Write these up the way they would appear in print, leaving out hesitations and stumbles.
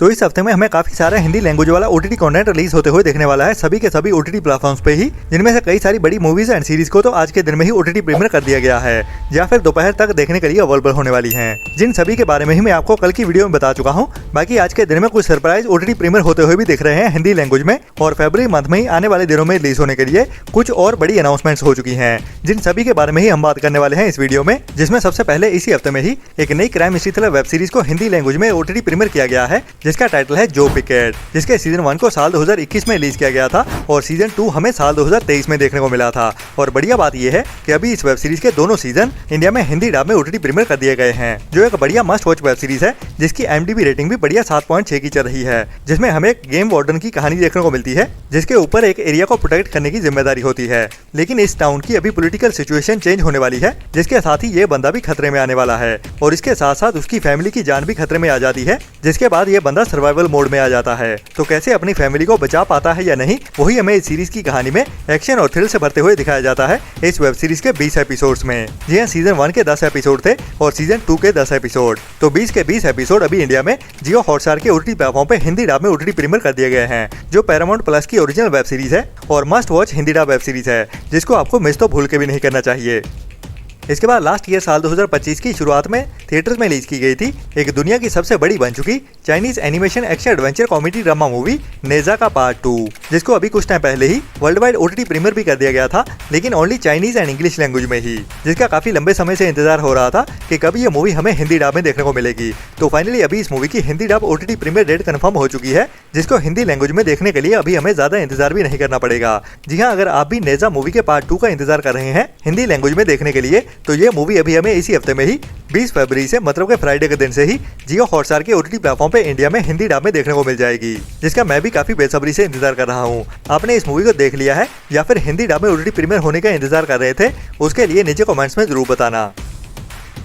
तो इस हफ्ते में हमें काफी सारा हिंदी लैंग्वेज वाला ओटीटी कंटेंट रिलीज होते हुए देखने वाला है, सभी के सभी ओटीटी प्लेटफॉर्म्स पे ही, जिनमें से कई सारी बड़ी मूवीज एंड सीरीज को तो आज के दिन में ही ओटीटी प्रीमियर कर दिया गया है या फिर दोपहर तक देखने के लिए अवेलेबल होने वाली हैं। जिन सभी के बारे में ही मैं आपको कल की वीडियो में बता चुका हूँ। बाकी आज के दिन में कुछ सरप्राइज ओटीटी प्रीमियर होते हुए भी दिख रहे हैं हिंदी लैंग्वेज में, और फरवरी मंथ में ही आने वाले दिनों में रिलीज होने के लिए कुछ और बड़ी अनाउंसमेंट्स हो चुकी हैं, जिन सभी के बारे में ही हम बात करने वाले हैं इस वीडियो में। जिसमें सबसे पहले इसी हफ्ते में ही एक नई crime mystery thriller web series को हिंदी लैंग्वेज में ओटीटी प्रीमियर किया गया है, जिसका टाइटल है जो पिकेट, जिसके सीजन 1 को साल 2021 में रिलीज किया गया था और सीजन 2 हमें साल 2023 में देखने को मिला था। और बढ़िया बात यह है कि अभी इस वेब सीरीज के दोनों सीजन इंडिया में हिंदी डब में ओटीटी प्रीमियर कर दिए गए हैं, जो एक बढ़िया मस्ट वॉच वेब सीरीज है, जिसकी IMDb रेटिंग भी बढ़िया 7.6 की चल रही है। जिसमें हमें एक गेम वार्डन की कहानी देखने को मिलती है, जिसके ऊपर एक एरिया को प्रोटेक्ट करने की जिम्मेदारी होती है। लेकिन इस टाउन की अभी पॉलिटिकल सिचुएशन चेंज होने वाली है, जिसके साथ ही ये बंदा भी खतरे में आने वाला है और इसके साथ साथ उसकी फैमिली की जान भी खतरे में आ जाती है, जिसके बाद ये बंदा सर्वाइवल मोड में आ जाता है। तो कैसे अपनी फैमिली को बचा पाता है या नहीं, वही हमें इस सीरीज की कहानी में एक्शन और थ्रिल से भरते हुए दिखाया जाता है इस वेब सीरीज के 20 एपिसोड्स में। जी हाँ, सीजन 1 के 10 एपिसोड थे और सीजन 2 के 10 एपिसोड। तो 20 के 20 एपिसोड अभी इंडिया में जियो हॉटस्टार के ओटीटी प्लेटफॉर्म पे हिंदी डब में ओटीटी प्रीमियर कर दिए गए हैं, जो पैरामाउंट प्लस की ओरिजिनल वेब सीरीज है और must watch Hindi dub web series है, जिसको आपको मिस तो भूल के भी नहीं करना चाहिए। इसके बाद लास्ट ईयर साल 2025 की शुरुआत में थिएटर्स में रिलीज की गई थी एक दुनिया की सबसे बड़ी बन चुकी Chinese animation action adventure comedy drama movie Nezha का पार्ट 2, जिसको अभी कुछ टाइम पहले ही वर्ल्ड वाइड ओटीटी प्रीमियर भी कर दिया गया था, लेकिन only Chinese and English language में ही, जिसका काफी लंबे समय से इंतजार हो रहा था कि कभी ये मूवी हमें हिंदी डब में देखने को मिलेगी। तो फाइनली अभी इस मूवी की Hindi dub OTT premiere date confirm हो चुकी है, जिसको हिंदी लैंग्वेज में देखने के लिए अभी हमें ज्यादा इंतजार भी नहीं करना पड़ेगा। जी हाँ, अगर आप भी नेजा मूवी के पार्ट 2 का इंतजार कर रहे हैं हिंदी लैंग्वेज में देखने के लिए, तो ये मूवी अभी हमें इसी हफ्ते में ही 20 फरवरी से, मतलब के फ्राइडे के दिन से ही जियो हॉटस्टार के ओटीटी प्लेटफॉर्म पे इंडिया में हिंदी डब में देखने को मिल जाएगी, जिसका मैं भी काफी बेसब्री से इंतजार कर रहा हूँ। आपने इस मूवी को देख लिया है या फिर हिंदी डब में ओटीटी प्रीमियर होने का इंतजार कर रहे थे, उसके लिए नीचे कमेंट्स में जरूर बताना।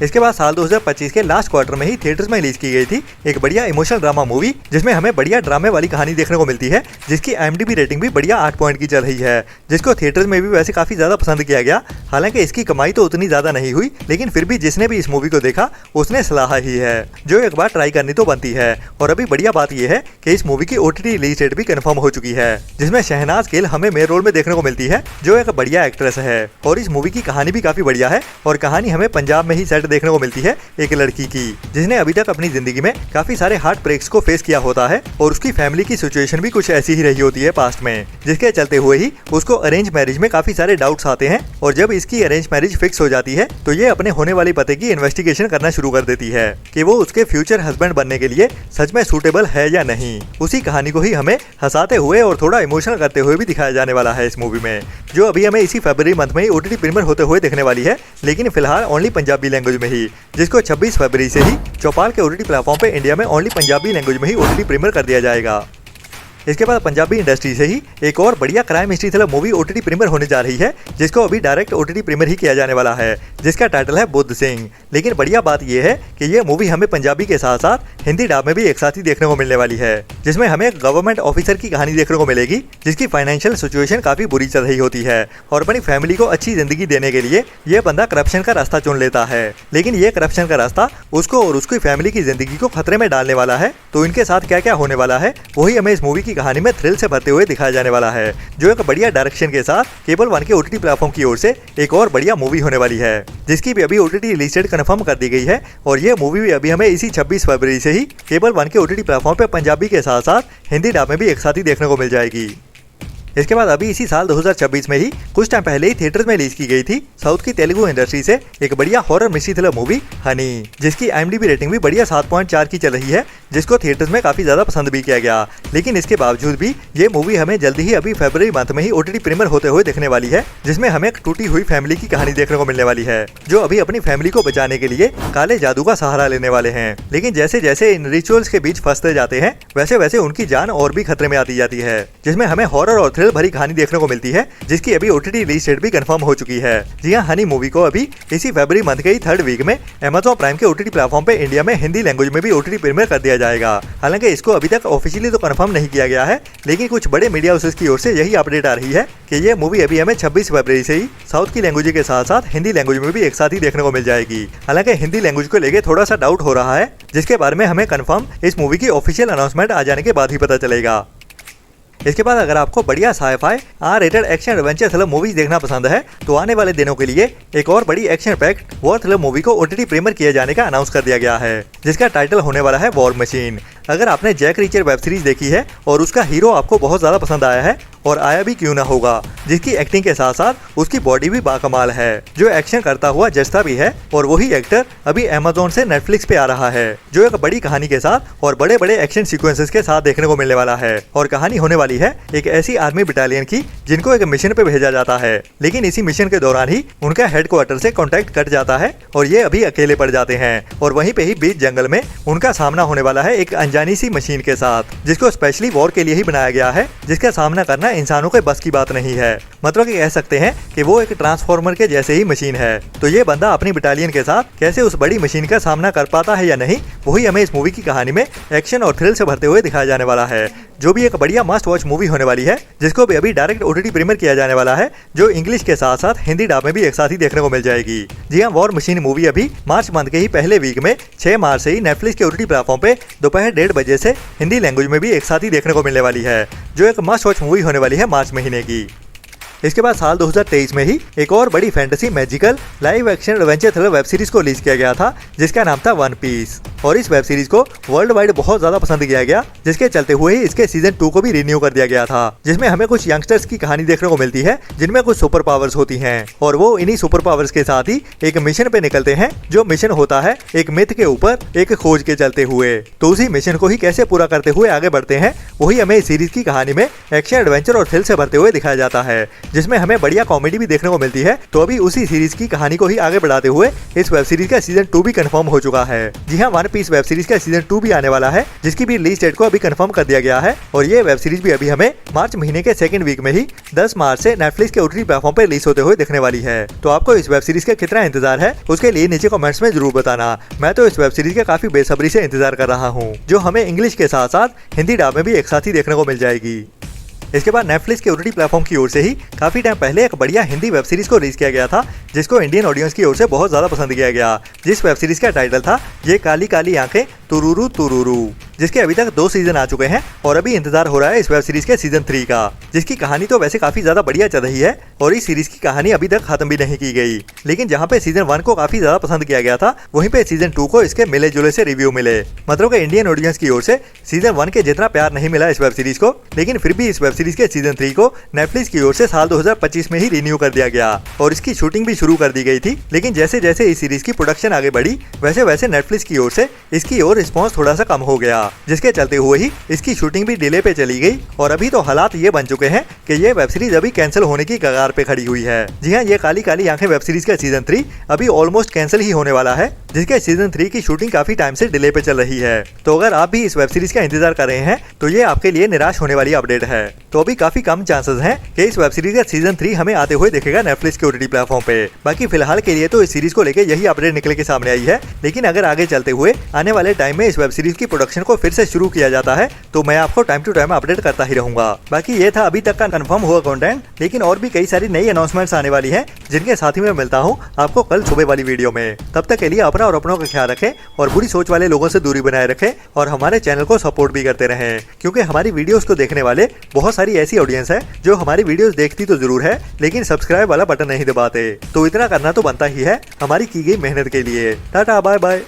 इसके बाद साल 2025 के लास्ट क्वार्टर में ही थिएटर्स में रिलीज की गई थी एक बढ़िया इमोशनल ड्रामा मूवी, जिसमें हमें बढ़िया ड्रामे वाली कहानी देखने को मिलती है, जिसकी IMDb रेटिंग भी बढ़िया 8 पॉइंट की चल रही है, जिसको थिएटर्स में भी वैसे काफी ज्यादा पसंद किया गया। हालांकि इसकी कमाई तो उतनी ज्यादा नहीं हुई, लेकिन फिर भी जिसने भी इस मूवी को देखा उसने सलाह ही है, जो एक बार ट्राई करनी तो बनती है। और अभी बढ़िया बात यह है कि इस मूवी की ओटीटी रिलीज डेट भी कंफर्म हो चुकी है, जिसमें शहनाज गिल हमें मेन रोल में देखने को मिलती है, जो एक बढ़िया एक्ट्रेस है। और इस मूवी की कहानी भी काफी बढ़िया है और कहानी हमें पंजाब में ही सेट देखने को मिलती है एक लड़की की, जिसने अभी तक अपनी जिंदगी में काफी सारे हार्ट ब्रेक्स को फेस किया होता है और उसकी फैमिली की सिचुएशन भी कुछ ऐसी ही रही होती है पास्ट में, जिसके चलते हुए ही उसको अरेंज मैरिज में काफी सारे डाउट्स आते हैं। और जब इसकी अरेंज मैरिज फिक्स हो जाती है तो ये अपने होने वाले पति की इन्वेस्टिगेशन करना शुरू कर देती है कि वो उसके फ्यूचर हस्बैंड बनने के लिए सच में सूटेबल है या नहीं। उसी कहानी को ही हमें हंसाते हुए और थोड़ा इमोशनल करते हुए भी दिखाया जाने वाला है इस मूवी में, जो अभी हमें इसी फरवरी मंथ में ही ओटीटी प्रीमियर होते हुए देखने वाली है, लेकिन फिलहाल ओनली पंजाबी लैंग्वेज में ही, जिसको 26 फरवरी से ही चौपाल के ओटीटी प्लेटफॉर्म पे इंडिया में ओनली पंजाबी लैंग्वेज में ही ओटीटी प्रीमियर कर दिया जाएगा। इसके बाद पंजाबी इंडस्ट्री से ही एक और बढ़िया crime mystery thriller movie OTT premiere होने जा रही है, जिसको अभी डायरेक्ट ओटीटी प्रीमियर ही किया जाने वाला है, जिसका टाइटल है बुद्ध सिंह। लेकिन बढ़िया बात यह है कि ये मूवी हमें पंजाबी के साथ साथ हिंदी डब में भी एक साथ ही देखने को मिलने वाली है, जिसमें हमें एक गवर्नमेंट ऑफिसर की कहानी देखने को मिलेगी, जिसकी फाइनेंशियल सिचुएशन काफी बुरी चल रही होती है और अपनी फैमिली को अच्छी जिंदगी देने के लिए ये बंदा करप्शन का रास्ता चुन लेता है। लेकिन ये करप्शन का रास्ता उसको और उसकी फैमिली की जिंदगी को खतरे में डालने वाला है। तो इनके साथ क्या क्या होने वाला है, वही हमें इस मूवी की कहानी में थ्रिल से भरते हुए दिखाया जाने वाला है, जो एक बढ़िया डायरेक्शन के साथ केबल 1 के ओटीटी प्लेटफॉर्म की ओर से एक और बढ़िया मूवी होने वाली है, जिसकी भी अभी ओटीटी रिलीज डेट कंफर्म कर दी गई है। और ये मूवी भी अभी हमें इसी 26 फरवरी से ही केबल 1 के ओटीटी प्लेटफॉर्म पे पंजाबी के साथ साथ हिंदी डब में भी एक साथ ही देखने को मिल जाएगी। इसके बाद अभी इसी साल 2026 में ही कुछ टाइम पहले ही थिएटर्स में रिलीज की गई थी साउथ की तेलुगु इंडस्ट्री से एक बढ़िया horror mystery thriller movie Honey, जिसकी IMDb रेटिंग भी बढ़िया 7.4 की चल रही है, जिसको थिएटर्स में काफी ज्यादा पसंद भी किया गया। लेकिन इसके बावजूद भी ये मूवी हमें जल्दी ही अभी फरवरी मंथ में ही ओटीटी प्रीमियर होते हुए देखने वाली है, जिसमें हमें एक टूटी हुई फैमिली की कहानी देखने को मिलने वाली है, जो अभी अपनी फैमिली को बचाने के लिए काले जादू का सहारा लेने वाले हैं। लेकिन जैसे जैसे इन रिचुअल्स के बीच फंसते जाते हैं, वैसे वैसे उनकी जान और भी खतरे में आती जाती है, जिसमें हमें हॉरर और थ्रिल भरी कहानी देखने को मिलती है, जिसकी अभी ओटीटी रिलीज डेट भी कंफर्म हो चुकी है। जी हां, हनी मूवी को अभी इसी फरवरी मंथ के ही 3rd वीक में Amazon प्राइम के ओटीटी प्लेटफॉर्म पे इंडिया में हिंदी लैंग्वेज में भी ओटीटी प्रीमियर कर दिया जाएगा। हालांकि इसको अभी तक ऑफिशियली तो कंफर्म नहीं किया गया है, लेकिन कुछ बड़े मीडिया हाउसेस की ओर से यही अपडेट आ रही है कि ये मूवी अभी हमें 26 फरवरी से ही साउथ की लैंग्वेज के साथ साथ हिंदी लैंग्वेज में भी एक साथ ही देखने को मिल जाएगी। हालांकि हिंदी लैंग्वेज को लेकर थोड़ा सा डाउट हो रहा है, जिसके बारे में हमें कंफर्म इस मूवी की ऑफिशियल अनाउंसमेंट आ जाने के बाद ही पता चलेगा। इसके बाद अगर आपको बढ़िया sci-fi R-rated action adventure thriller movies देखना पसंद है तो आने वाले दिनों के लिए एक और बड़ी action packed war thriller movie को OTT प्रीमियर किए जाने का अनाउंस कर दिया गया है, जिसका टाइटल होने वाला है वॉर मशीन। अगर आपने जैक रीचर वेब सीरीज देखी है और उसका हीरो आपको बहुत ज्यादा पसंद आया है, और आया भी क्यों ना होगा, जिसकी एक्टिंग के साथ साथ उसकी बॉडी भी बाकमाल है, जो एक्शन करता हुआ जचता भी है, और वही एक्टर अभी अमेज़न से नेटफ्लिक्स पे आ रहा है, जो एक बड़ी कहानी के साथ और बड़े बड़े एक्शन सीक्वेंसेस के साथ देखने को मिलने वाला है। और कहानी होने वाली है एक ऐसी आर्मी बटालियन की जिनको एक मिशन पे भेजा जाता है, लेकिन इसी मिशन के दौरान ही उनका हेडक्वार्टर से कॉन्टैक्ट कट जाता है और ये अभी अकेले पड़ जाते हैं, और वहीं पे ही बीच जंगल में उनका सामना होने वाला है एक अनजानी सी मशीन के साथ, जिसको स्पेशली वॉर के लिए ही बनाया गया है, जिसका सामना करना इंसानों के बस की बात नहीं है। मतलब कि कह सकते हैं कि वो एक ट्रांसफॉर्मर के जैसे ही मशीन है। तो ये बंदा अपनी बटालियन के साथ कैसे उस बड़ी मशीन का सामना कर पाता है या नहीं, वही हमें इस मूवी की कहानी में एक्शन और थ्रिल से भरते हुए दिखाया जाने वाला है, जो भी एक बढ़िया मस्ट वॉच मूवी होने वाली है, जिसको भी अभी डायरेक्ट OTT प्रीमियर किया जाने वाला है, जो इंग्लिश के साथ साथ हिंदी डब में भी एक साथ ही देखने को मिल जाएगी। जी हाँ, वॉर मशीन मूवी अभी मार्च मंथ के ही पहले वीक में 6 मार्च से ही नेटफ्लिक्स के OTT प्लेटफॉर्म पे दोपहर 1:30 बजे से हिंदी लैंग्वेज में भी एक साथ ही देखने को मिलने वाली है, जो एक मस्ट वॉच मूवी होने वाली है मार्च महीने की। इसके बाद साल 2023 में ही एक और बड़ी fantasy magical live action adventure thriller web series को रिलीज किया गया था, जिसका नाम था वन पीस, और इस वेब सीरीज को वर्ल्ड वाइड बहुत ज्यादा पसंद किया गया, जिसके चलते हुए ही इसके सीजन 2 को भी रिन्यू कर दिया गया था, जिसमें हमें कुछ यंगस्टर्स की कहानी देखने को मिलती है जिनमें कुछ सुपर पावर्स होती हैं, और वो इन्हीं सुपर पावर्स के साथ ही एक मिशन पे निकलते हैं, जो मिशन होता है एक मिथ के ऊपर एक खोज के चलते हुए। तो उसी मिशन को ही कैसे पूरा करते हुए आगे बढ़ते हैं, वही हमें इस सीरीज की कहानी में एक्शन एडवेंचर और थ्रिल से भरते हुए दिखाया जाता है, जिसमें हमें बढ़िया कॉमेडी भी देखने को मिलती है। तो अभी उसी सीरीज की कहानी को ही आगे बढ़ाते हुए इस वेब सीरीज का सीजन 2 भी कंफर्म हो चुका है। जी हाँ, वन पीस वेब सीरीज का सीजन 2 भी आने वाला है, जिसकी भी रिलीज डेट को अभी कंफर्म कर दिया गया है, और ये वेब सीरीज भी अभी हमें मार्च महीने के सेकंड वीक में ही 10 मार्च से नेटफ्लिक्स के OTT प्लेटफॉर्म पर रिलीज होते हुए दिखने वाली है। तो आपको इस वेब सीरीज का कितना इंतजार है, उसके लिए नीचे कमेंट्स में जरूर बताना। मैं तो इस वेब सीरीज का काफी बेसब्री से इंतजार कर रहा हूँ, जो हमें इंग्लिश के साथ साथ हिंदी डब में भी एक साथ ही देखने को मिल जाएगी। इसके बाद नेटफ्लिक्स के OTT प्लेटफॉर्म की ओर से ही काफी टाइम पहले एक बढ़िया हिंदी वेब सीरीज को रिलीज किया गया था, जिसको इंडियन ऑडियंस की ओर से बहुत ज्यादा पसंद किया गया, जिस वेब सीरीज का टाइटल था ये काली काली आंखें तुरुरु तुरुरु, जिसके अभी तक 2 सीजन आ चुके हैं, और अभी इंतजार हो रहा है इस वेब सीरीज के सीजन 3 का, जिसकी कहानी तो वैसे काफी ज्यादा बढ़िया चल रही है, और इस सीरीज की कहानी अभी तक खत्म भी नहीं की गई। लेकिन जहाँ पे सीजन 1 को काफी ज्यादा पसंद किया गया था, वहीं पे सीजन 2 को इसके मिले जुले से रिव्यू मिले। मतलब कि इंडियन ऑडियंस की ओर से सीजन 1 के जितना प्यार नहीं मिला इस वेब सीरीज को, लेकिन फिर भी इस वेब सीरीज के सीजन 3 को नेटफ्लिक्स की ओर से साल 2025 में ही रिन्यू कर दिया गया, और इसकी शूटिंग भी शुरू कर दी गई थी। लेकिन जैसे जैसे इस सीरीज की प्रोडक्शन आगे बढ़ी, वैसे वैसे नेटफ्लिक्स की ओर से इसकी ओर रिस्पॉन्स थोड़ा सा कम हो गया, जिसके चलते हुए ही इसकी शूटिंग भी डिले पे चली गई, और अभी तो हालात ये बन चुके हैं कि ये वेब सीरीज अभी कैंसिल होने की कगार पे खड़ी हुई है। जी हाँ, ये काली काली आंखें वेब सीरीज का सीजन 3 अभी ऑलमोस्ट कैंसिल ही होने वाला है, जिसके सीजन 3 की शूटिंग काफी टाइम से डिले पे चल रही है। तो अगर आप भी इस वेब सीरीज का इंतजार कर रहे हैं, तो ये आपके लिए निराश होने वाली अपडेट है। तो अभी काफी कम चांसेस हैं कि इस वेब सीरीज का सीजन 3 हमें आते हुए दिखेगा नेटफ्लिक्स के OTT प्लेटफॉर्म पे। बाकी फिलहाल के लिए तो इस सीरीज को लेके यही अपडेट निकल के सामने आई है, लेकिन अगर आगे चलते हुए आने वाले टाइम में इस वेब सीरीज की प्रोडक्शन को फिर से शुरू किया जाता है, तो मैं आपको टाइम टू टाइम अपडेट करता ही रहूंगा। बाकी ये था अभी तक का कंफर्म हुआ कंटेंट, लेकिन और भी कई सारी नई अनाउंसमेंट्स आने वाली हैं, जिनके साथ ही मैं मिलता हूँ आपको कल सुबह वाली वीडियो में। तब तक के लिए अपना और अपनों का ख्याल रखें, और बुरी सोच वाले लोगों से दूरी बनाए रखें, और हमारे चैनल को सपोर्ट भी करते रहें, क्योंकि हमारी वीडियोस को देखने वाले बहुत सारी ऐसी ऑडियंस है जो हमारी वीडियोस देखती तो जरूर है, लेकिन सब्सक्राइब वाला बटन नहीं दबाते। तो इतना करना तो बनता ही है हमारी की गई मेहनत के लिए। Tata bye bye.